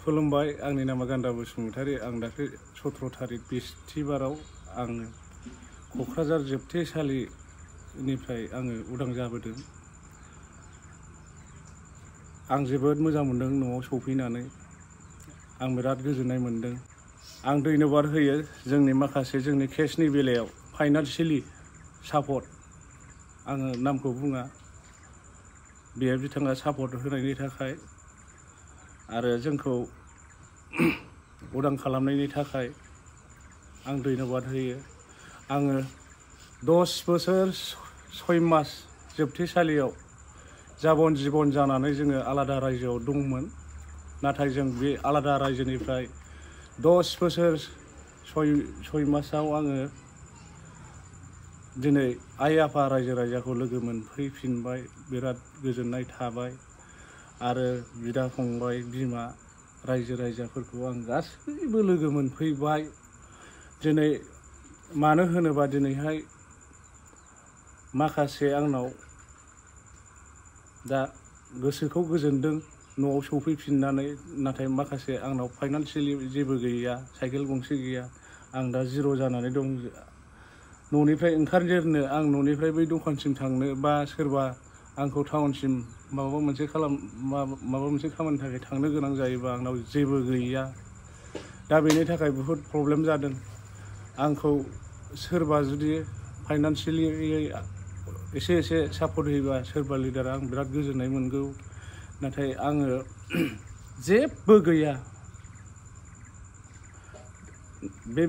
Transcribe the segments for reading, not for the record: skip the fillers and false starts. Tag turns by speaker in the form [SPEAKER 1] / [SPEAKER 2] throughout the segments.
[SPEAKER 1] खुलुमबाय आंनि नामा गान्दा बसुमतारी आं दाख्लै 17 तारिख बिस्थिबाराव आङो क'क्राझार जोबथेसालिनिफ्राय आङो उदां जाबोदों। आं जोबोद मोजां मोनदों न'आव सफैनानै आं बिराद गोजोननाय मोनदों। आं धन्यबाद होयो जोंनि माखासे जोंनि केसनि बेलायाव फाइनान्सियेलि सापर्ट आङो नामखौ बुङा बेयो बिथाङा सापर्ट होनायनि थाखाय आरो जोंखौ उदां खालामनायनि थाखाय आं धन्यबाद होयो। आङो 10 बोसोर 6 मास जोबथेसालियाव जाबन जिबन जानानै जोङो आलादा रायजोआव दंमोन। नाथाय जों बे आलादा रायजोनिफ्राय 10 बोसोर 6 मासाव आङो दिनै आइ आफा रायजो राजाखौ लोगो मोनफैफिनबाय, बिराद गोजोननाय थाबाय आरो बिदा फंबाय बिमा रायजो राजाफोरखौ आं गासैबो लोगो मोनफैबाय। दिनै मानो होनोबा दिनैहाय माखासे आंनाव दा गोसोखौ गोजोनदों न'आव सफैफिननानै, नाथाय माखासे आंनाव फाइनान्सियेलि जेबो गैया, साइकेल गंसे गैया, आं दा जिर' जानानै दं। न'निफ्राय ओंखारजेननो आं न'निफ्राय बै दखानसिम थांनो बा सोरबा आंखौ टाउनसिम माबा मोनसे खामानिनि थाखाय थांनो गोनां जायोबा आंनाव जेबो गैया। दा बेनि थाखाय बुहुद प्रब्लेम जादों। आंखौ सोरबा जुदि फाइनान्सियेलि एसे सापर्ट होयोबा सोरबा लिडारा आं बिराद गोजोननाय मोनगौ। नाथाय आङो जेबो गैया। बे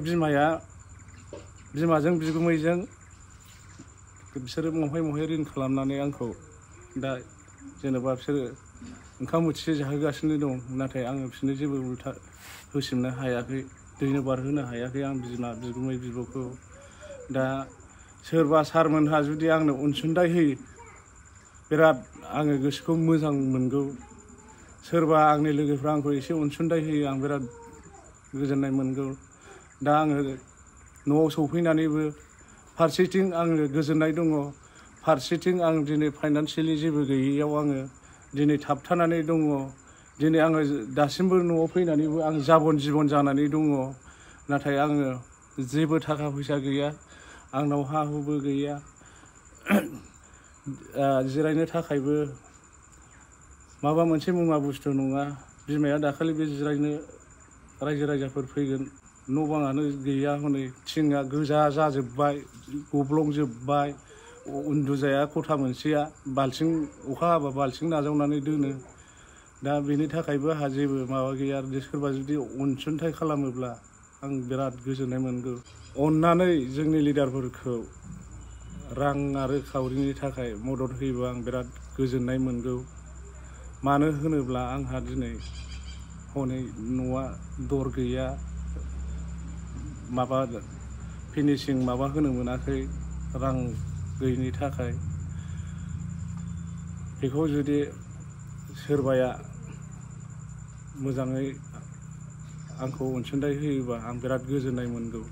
[SPEAKER 1] बिमाजों बिगुमैजों बिसोरो महाय रिन खालामनानै आंखौ दा जेनेबा बिसोरो ओंखाम बोथिसे जाहोगासिनो दं। नाथाय आङो बिसोरनो जेबो उल्था होसिननो हायाखै, धन्यबाद होनो हायाखै आं बिमा बिगुमै बिब'खौ। दा सोरबा सारमोनहा जुदि आंनो अनसुंथाइ होयो बिराद आङो गोसोखौ मोजां मोनगौ। सोरबा आंनि लोगोफ्रा आंखौ एसे अनसुंथाइ होयो आं बिराद गोजोननाय मोनगौ। दा आङो न'आव सफैनानैबो फारसेथिं आङो गोजोननाय दङ, फारसेथिं आं दिनै फाइनान्सियेलि जेबो गैयैयाव आङो दिनै थाबथानानै दङ। दिनै आङो दासिमबो न'आव फैनानैबो आं जाबन जिबन जानानै दङ। नाथाय आङो जेबो थाखा फैसा गैया, आंनाव हा हुबो गैया, जिरायनो थाखायबो माबा मोनसे मुवा बुस्थु नङा। बिमाया दाखालि बे जिरायनो रायजो राजाफोर फैगोन, न' बाङानो गैया, हनै थिङा गोजा जाजोब्बाय, गब्लंजोब्बाय, उन्दुजाया खथा मोनसेया, बाल्थिं अखा हाबा बाल्थिं नाजावनानै दोनो। दा बेनि थाखायबो आंहा जेबो माबा गैया आरो सोरबा जुदि अनसुंथाइ खालामोब्ला आं बिराद गोजोननाय मोनगौ। अननानै जोंनि लिडारफोरखौ रां आरो खावरिनि थाखाय मदद होयोबा आं बिराद गोजोननाय मोनगौ। मानो होनोब्ला आंहा दिनै हनै न'आ दर गैया, माबा फिनिशिं माबा होनो मोनाखै रां गैयिनि थाखाय। बेखौ जुदि सोरबाया मोजाङै आंखौ अनसुंथाइ होयोबा आं बिराद गोजोननाय मोनगौ।